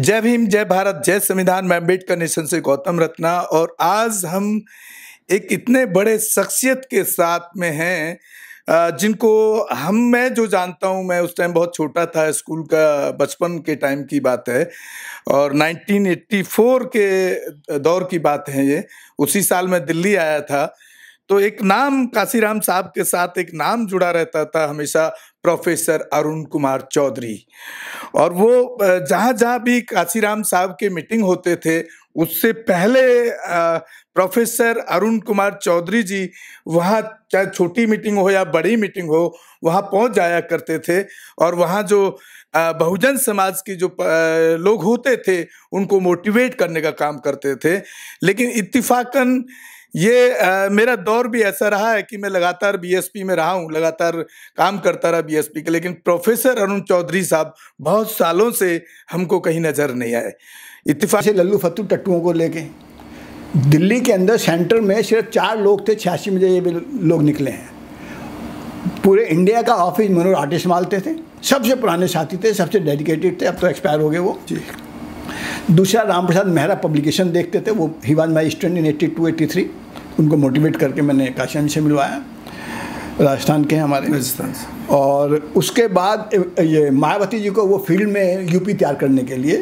जय भीम, जय भारत, जय संविधान। मैं अम्बेडकर नेशन से गौतम रत्ना और आज हम एक इतने बड़े शख्सियत के साथ में हैं जिनको मैं जो जानता हूं, मैं उस टाइम बहुत छोटा था, स्कूल का बचपन के टाइम की बात है और 1984 के दौर की बात है ये। उसी साल मैं दिल्ली आया था तो एक नाम काशीराम साहब के साथ एक नाम जुड़ा रहता था हमेशा, प्रोफेसर अरुण कुमार चौधरी। और वो जहाँ जहाँ भी काशीराम साहब के मीटिंग होते थे उससे पहले प्रोफेसर अरुण कुमार चौधरी जी वहाँ, चाहे छोटी मीटिंग हो या बड़ी मीटिंग हो, वहाँ पहुँच जाया करते थे और वहाँ जो बहुजन समाज के जो लोग होते थे उनको मोटिवेट करने का काम करते थे। लेकिन इत्तिफाकन ये मेरा दौर भी ऐसा रहा है कि मैं लगातार बीएसपी में रहा हूँ, लगातार काम करता रहा बीएसपी के, लेकिन प्रोफेसर अरुण चौधरी साहब बहुत सालों से हमको कहीं नजर नहीं आए। इत्तेफाक से लल्लू फत्तू टट्टुओं को लेके दिल्ली के अंदर सेंटर में सिर्फ 4 लोग थे, 86 में ये लोग निकले हैं। पूरे इंडिया का ऑफिस मनोहर आटे संभालते थे, सबसे पुराने साथी थे, सबसे डेडिकेटेड थे, अब तो एक्सपायर हो गए वो जी। दूसरा राम प्रसाद मेहरा पब्लिकेशन देखते थे, वो he was my student in 82-83। उनको मोटिवेट करके मैंने काशीराम से मिलवाया, राजस्थान के हमारे राजस्थान से। और उसके बाद ये मायावती जी को वो फील्ड में यूपी तैयार करने के लिए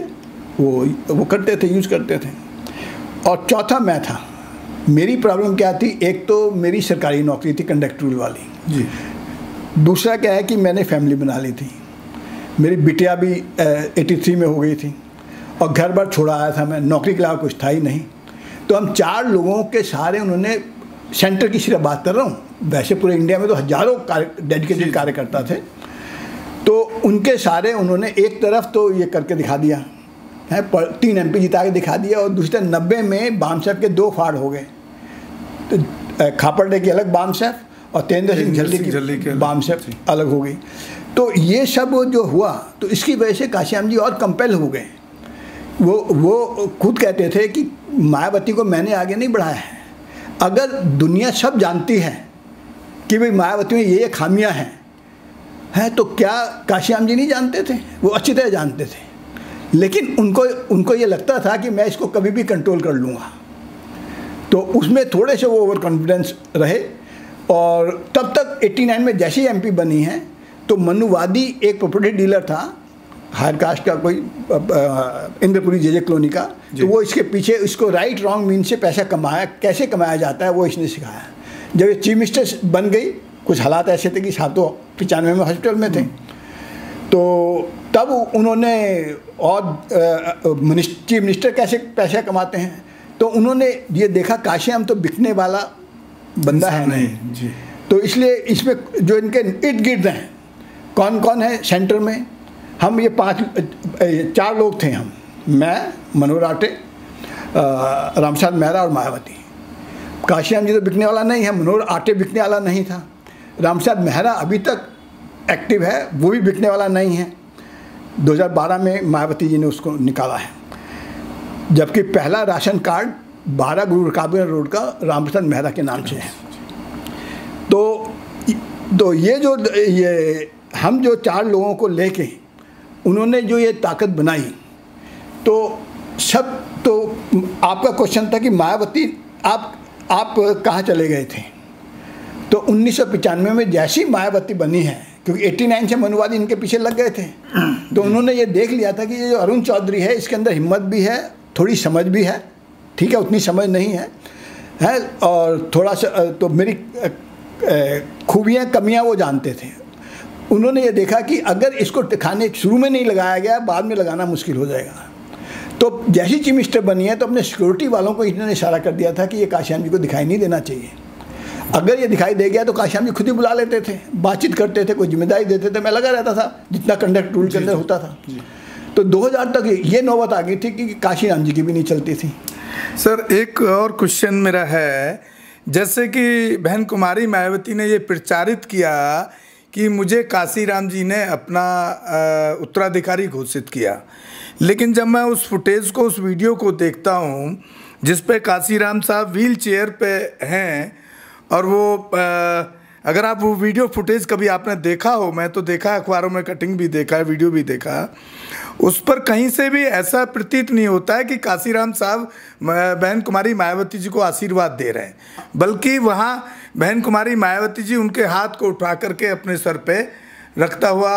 वो करते थे, यूज़ करते थे। और चौथा मैं था। मेरी प्रॉब्लम क्या थी, एक तो मेरी सरकारी नौकरी थी कंडक्टर वाली जी। दूसरा क्या है कि मैंने फैमिली बना ली थी, मेरी बिटिया भी 83 में हो गई थी और घर बार छोड़ा आया था मैं, नौकरी के अलावा कुछ था ही नहीं। तो हम 4 लोगों के सारे, उन्होंने सेंटर की सिर्फ बात कर रहा हूँ, वैसे पूरे इंडिया में तो हज़ारों डेडिकेटेड कार्यकर्ता थे, तो उनके सारे उन्होंने एक तरफ तो ये करके दिखा दिया है, 3 MP जिता के दिखा दिया और दूसरे 90 में बाम साहब के 2 फाड़ हो गए। तो खापड़े की अलग बाम साहब और तेंद्र सिंह झल्ली की बाम साहब अलग हो गई। तो ये सब जो हुआ तो इसकी वजह से काशीराम जी और कंपेल हो गए। वो खुद कहते थे कि मायावती को मैंने आगे नहीं बढ़ाया है। अगर दुनिया सब जानती है कि भाई मायावती में ये खामियां हैं तो क्या काशीराम जी नहीं जानते थे? वो अच्छी तरह जानते थे, लेकिन उनको ये लगता था कि मैं इसको कभी भी कंट्रोल कर लूँगा। तो उसमें थोड़े से वो ओवर कॉन्फिडेंस रहे। और तब तक 89 में जैसे MP बनी है तो मनुवादी एक प्रॉपर्टी डीलर था, हायर कास्ट का, कोई इंद्रपुरी JJ कॉलोनी का, तो वो इसके पीछे इसको राइट रॉन्ग मीन से पैसा कैसे कमाया जाता है वो इसने सिखाया। जब ये चीफ मिनिस्टर बन गई, कुछ हालात ऐसे थे कि साहब तो 95 में हॉस्पिटल में थे, तो तब उन्होंने और चीफ मिनिस्टर कैसे पैसा कमाते हैं, तो उन्होंने ये देखा काशीराम तो बिकने वाला बंदा है नहीं जी। तो इसलिए इसमें जो इनके इर्द गिर्द हैं, कौन कौन है सेंटर में, हम ये 4 लोग थे। हम, मैं, मनोहर आटे, राम प्रसाद मेहरा और मायावती। काशीराम जी तो बिकने वाला नहीं है, मनोहर आटे बिकने वाला नहीं था, राम प्रसाद मेहरा अभी तक एक्टिव है, वो भी बिकने वाला नहीं है। 2012 में मायावती जी ने उसको निकाला है, जबकि पहला राशन कार्ड 12 गुरु रकाबगंज रोड का राम प्रसाद मेहरा के नाम से है। तो ये हम जो 4 लोगों को लेके उन्होंने जो ये ताकत बनाई, तो सब, तो आपका क्वेश्चन था कि मायावती आप कहाँ चले गए थे। तो 1995 में जैसी मायावती बनी है, क्योंकि 89 से मनुवादी इनके पीछे लग गए थे, तो उन्होंने ये देख लिया था कि ये जो अरुण चौधरी है इसके अंदर हिम्मत भी है, थोड़ी समझ भी है, ठीक है, उतनी समझ नहीं है और थोड़ा सा तो मेरी खूबियाँ कमियाँ वो जानते थे। उन्होंने ये देखा कि अगर इसको खाने शुरू में नहीं लगाया गया, बाद में लगाना मुश्किल हो जाएगा। तो जैसी चीफ मिनिस्टर बनी है तो अपने सिक्योरिटी वालों को इन्होंने इशारा कर दिया था कि ये काशीराम जी को दिखाई नहीं देना चाहिए। अगर ये दिखाई दे गया तो काशीराम जी खुद ही बुला लेते थे, बातचीत करते थे, कोई जिम्मेदारी देते थे, मैं लगा रहता था जितना कंडक्ट रूल के अंदर होता था। तो 2000 तक ये नौबत आ गई थी कि काशीराम जी की भी नहीं चलती थी। सर, एक और क्वेश्चन मेरा है, जैसे कि बहन कुमारी मायावती ने ये प्रचारित किया कि मुझे काशीराम जी ने अपना उत्तराधिकारी घोषित किया, लेकिन जब मैं उस फुटेज को, उस वीडियो को देखता हूँ जिस पे काशीराम साहब व्हील चेयर पे हैं और वो अगर आप वो वीडियो फुटेज कभी आपने देखा हो, मैं तो देखा, अखबारों में कटिंग भी देखा है, वीडियो भी देखा, उस पर कहीं से भी ऐसा प्रतीत नहीं होता है कि काशीराम साहब बहन कुमारी मायावती जी को आशीर्वाद दे रहे हैं, बल्कि वहाँ बहन कुमारी मायावती जी उनके हाथ को उठा करके अपने सर पे रखता हुआ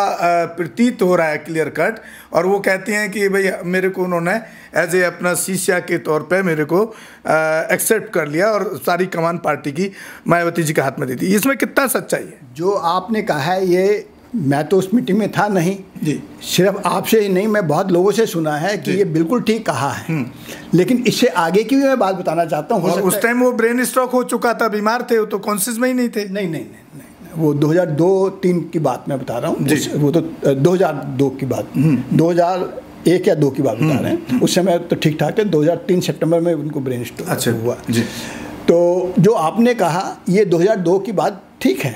प्रतीत हो रहा है, क्लियर कट। और वो कहती हैं कि भाई मेरे को उन्होंने एज ए अपना शिष्या के तौर पे मेरे को एक्सेप्ट कर लिया और सारी कमान पार्टी की मायावती जी के हाथ में दी थी। इसमें कितना सच्चाई है? जो आपने कहा है ये मैं तो उस मीटिंग में था नहीं जी, सिर्फ आपसे ही नहीं, मैं बहुत लोगों से सुना है कि ये बिल्कुल ठीक कहा है। लेकिन इससे आगे की भी मैं बात बताना चाहता हूँ। उस टाइम वो ब्रेन स्ट्रोक हो चुका था, बीमार थे, वो तो कॉन्शियस में ही नहीं थे। नहीं, वो 2002-3 की बात मैं बता रहा हूँ। वो तो 2002 की बात, 2001 या 2 की बात बता रहे हैं। उस समय तो ठीक ठाक थे। 2003 सितंबर में उनको ब्रेन स्ट्रोक हुआ जी। तो जो आपने कहा ये 2002 की बात ठीक है,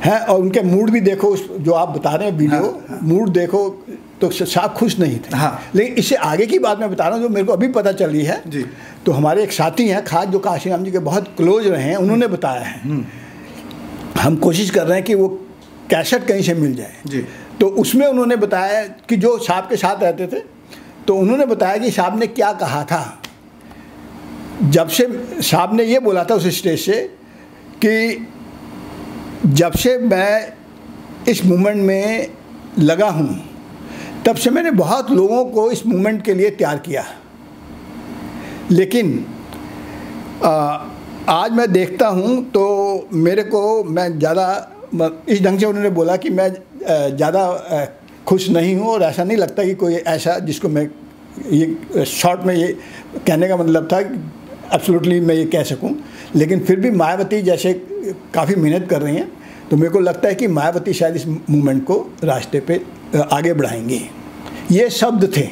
और उनके मूड भी देखो, जो आप बता रहे हैं वीडियो, मूड देखो तो साफ खुश नहीं थे। लेकिन इससे आगे की बात मैं बता रहा हूँ जो मेरे को अभी पता चली है जी। तो हमारे एक साथी हैं खास जो काशीराम जी के बहुत क्लोज रहे हैं, उन्होंने बताया है। हम कोशिश कर रहे हैं कि वो कैसेट कहीं से मिल जाए जी। तो उसमें उन्होंने बताया कि जो साहब के साथ रहते थे, तो उन्होंने बताया कि साहब ने क्या कहा था। जब से साहब ने ये बोला था उस स्टेज से कि जब से मैं इस मूवमेंट में लगा हूँ तब से मैंने बहुत लोगों को इस मूवमेंट के लिए तैयार किया, लेकिन आज मैं देखता हूँ तो मेरे को मैं ज़्यादा इस ढंग से उन्होंने बोला कि मैं ज़्यादा खुश नहीं हूँ, और ऐसा नहीं लगता कि कोई ऐसा जिसको मैं ये शॉर्ट में ये कहने का मतलब था एब्सोल्युटली मैं ये कह सकूं। लेकिन फिर भी मायावती जैसे काफ़ी मेहनत कर रही हैं, तो मेरे को लगता है कि मायावती शायद इस मूवमेंट को रास्ते पे आगे बढ़ाएंगी। ये शब्द थे,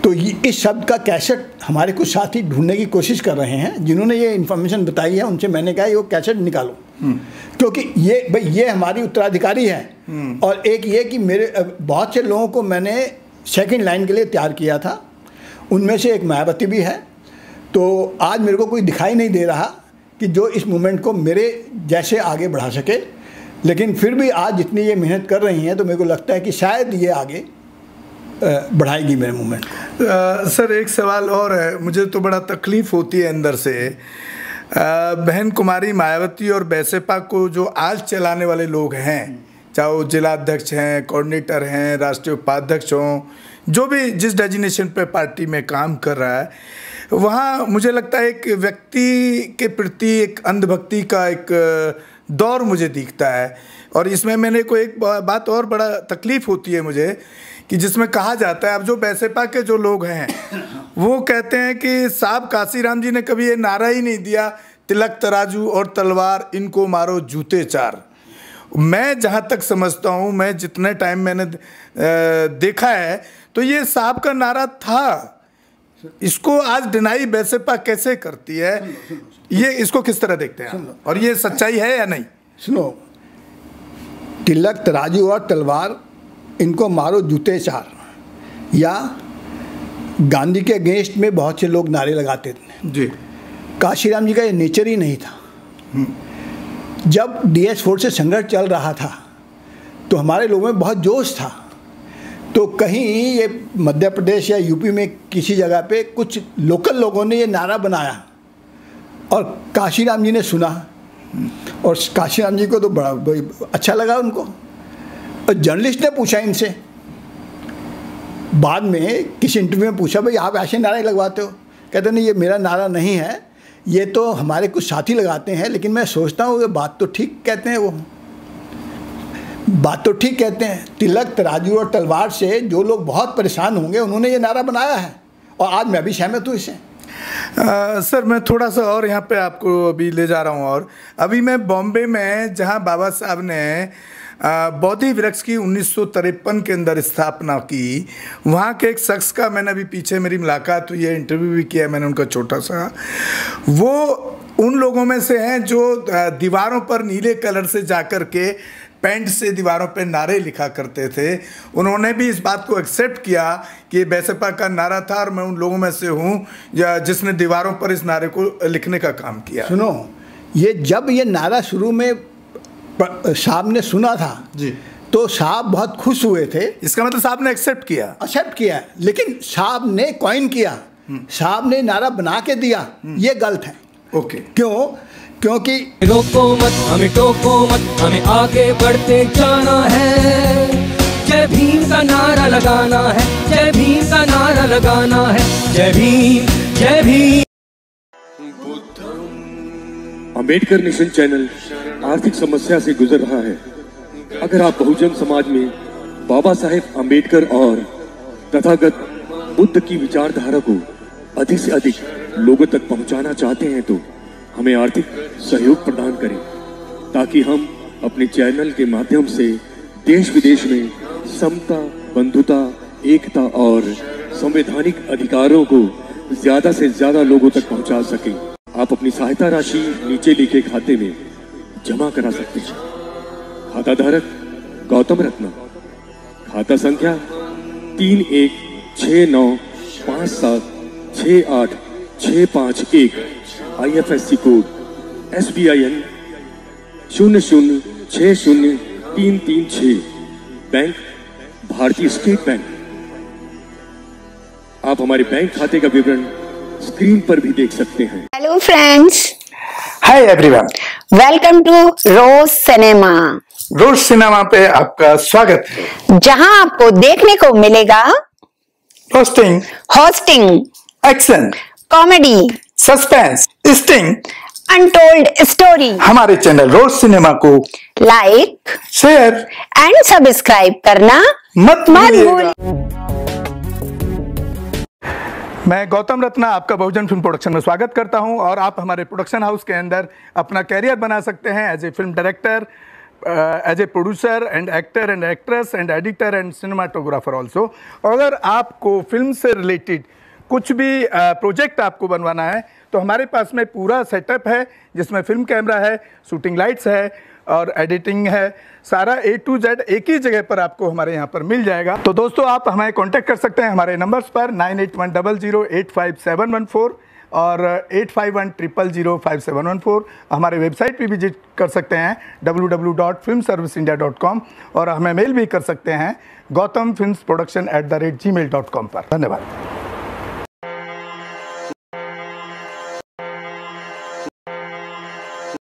तो इस शब्द का कैसेट हमारे कुछ साथी ढूंढने की कोशिश कर रहे हैं जिन्होंने ये इन्फॉर्मेशन बताई है। उनसे मैंने कहा वो कैसेट निकालो, क्योंकि ये हमारी उत्तराधिकारी है। और एक ये कि मेरे बहुत से लोगों को मैंने सेकंड लाइन के लिए तैयार किया था, उनमें से एक मायावती भी है। तो आज मेरे को कोई दिखाई नहीं दे रहा कि जो इस मूवमेंट को मेरे जैसे आगे बढ़ा सके, लेकिन फिर भी आज जितनी ये मेहनत कर रही हैं तो मेरे को लगता है कि शायद ये आगे बढ़ाएगी मेरे मूवमेंट को। सर एक सवाल और है, मुझे तो बड़ा तकलीफ़ होती है अंदर से। बहन कुमारी मायावती और बैसपा को जो आज चलाने वाले लोग हैं, चाहे वो जिला अध्यक्ष हैं, कोऑर्डिनेटर हैं, राष्ट्रीय उपाध्यक्ष हों, जो भी जिस डेजिग्नेशन पे पार्टी में काम कर रहा है, वहाँ मुझे लगता है एक व्यक्ति के प्रति एक अंधभक्ति का एक दौर मुझे दिखता है। और इसमें मैंने को एक बात और बड़ा तकलीफ़ होती है मुझे कि जिसमें कहा जाता है, अब जो बैसपा के जो लोग हैं वो कहते हैं कि साहब काशीराम जी ने कभी ये नारा ही नहीं दिया, तिलक तराजू और तलवार इनको मारो जूते चार। मैं जहाँ तक समझता हूँ, मैं जितने टाइम मैंने देखा है, तो ये साहब का नारा था। इसको आज डिनाई बैसपा कैसे करती है? ये इसको किस तरह देखते हैं और ये सच्चाई है या नहीं? सुनो, तिलक तराजू और तलवार इनको मारो जूते चार, या गांधी के अगेंस्ट में बहुत से लोग नारे लगाते थे जी। काशीराम जी का ये नेचर ही नहीं था। जब DS4 से संघर्ष चल रहा था तो हमारे लोगों में बहुत जोश था। तो कहीं ये मध्य प्रदेश या यूपी में किसी जगह पे कुछ लोकल लोगों ने ये नारा बनाया और काशीराम जी ने सुना, और काशीराम जी को तो बड़ा अच्छा लगा उनको। और जर्नलिस्ट ने पूछा इनसे, बाद में किसी इंटरव्यू में पूछा, भाई आप ऐसे नारे लगवाते हो? कहते नहीं, ये मेरा नारा नहीं है, ये तो हमारे कुछ साथी लगाते हैं, लेकिन मैं सोचता हूँ ये बात तो ठीक कहते हैं, वो बात तो ठीक कहते हैं। तिलक तराजू और तलवार से जो लोग बहुत परेशान होंगे उन्होंने ये नारा बनाया है, और आज मैं भी सहमत हूँ इससे। सर मैं थोड़ा सा और यहाँ पे आपको अभी ले जा रहा हूँ। और अभी मैं बॉम्बे में, जहाँ बाबा साहब ने बोधि वृक्ष की 1953 के अंदर स्थापना की, वहाँ के एक शख्स का मैंने अभी पीछे मेरी मुलाकात हुई है, इंटरव्यू भी किया मैंने उनका छोटा सा। वो उन लोगों में से हैं जो दीवारों पर नीले कलर से जाकर के पेंट से दीवारों पे नारे लिखा करते थे। उन्होंने भी इस बात को एक्सेप्ट किया कि बैसपा का नारा था, और मैं उन लोगों में से हूँ जिसने दीवारों पर इस नारे को लिखने का काम किया। सुनो, ये जब ये नारा शुरू में साहब ने सुना था जी, तो साहब बहुत खुश हुए थे। इसका मतलब साहब ने एक्सेप्ट किया, लेकिन साहब ने कॉइन किया, साहब ने नारा बना के दिया, ये गलत है। ओके, क्यों? क्योंकि रोको मत, हमें टोको मत, हमें आगे बढ़ते जाना है। जय भीम का नारा लगाना है, जय भीम का नारा लगाना है, जय भीम, जय भीम। अंबेडकर नेशन चैनल आर्थिक समस्या से गुजर रहा है। अगर आप बहुजन समाज में बाबा साहेब अंबेडकर और तथागत बुद्ध की विचारधारा को अधिक से अधिक लोगों तक पहुंचाना चाहते हैं तो हमें आर्थिक सहयोग प्रदान करें, ताकि हम अपने चैनल के माध्यम से देश विदेश में समता, बंधुता, एकता और संवैधानिक अधिकारों को ज्यादा से ज्यादा लोगों तक पहुंचा सकें। आप अपनी सहायता राशि नीचे लिखे खाते में जमा करा सकते हैं। खाता धारक गौतम रत्ना, खाता संख्या 3169576865 IFSC कोड SBIN 0060336, बैंक भारतीय स्टेट बैंक। आप हमारे बैंक खाते का विवरण स्क्रीन पर भी देख सकते हैं। Hello friends, hi everyone, welcome to Rose Cinema. Rose Cinema पे आपका स्वागत है, जहां आपको देखने को मिलेगा hosting, action, comedy, suspense, sting, untold story. हमारे चैनल रोज सिनेमा को लाइक, शेयर एंड सब्सक्राइब करना मत भूलिएगा। भूलिए। मैं गौतम रत्ना आपका बहुजन फिल्म प्रोडक्शन में स्वागत करता हूं और आप हमारे प्रोडक्शन हाउस के अंदर अपना कैरियर बना सकते हैं as a film director, as a producer and actor and actress and editor and cinematographer also. अगर आपको फिल्म से रिलेटेड कुछ भी प्रोजेक्ट आपको बनवाना है तो हमारे पास में पूरा सेटअप है, जिसमें फिल्म कैमरा है, शूटिंग लाइट्स है और एडिटिंग है। सारा A to Z एक ही जगह पर आपको हमारे यहाँ पर मिल जाएगा। तो दोस्तों, आप हमें कांटेक्ट कर सकते हैं हमारे नंबर्स पर 9810085714 और 8510005714। हमारे वेबसाइट पे विजिट कर सकते हैं www.filmserviceindia.com और हमें मेल भी कर सकते हैं gautamfilmsproduction@gmail.com पर। धन्यवाद।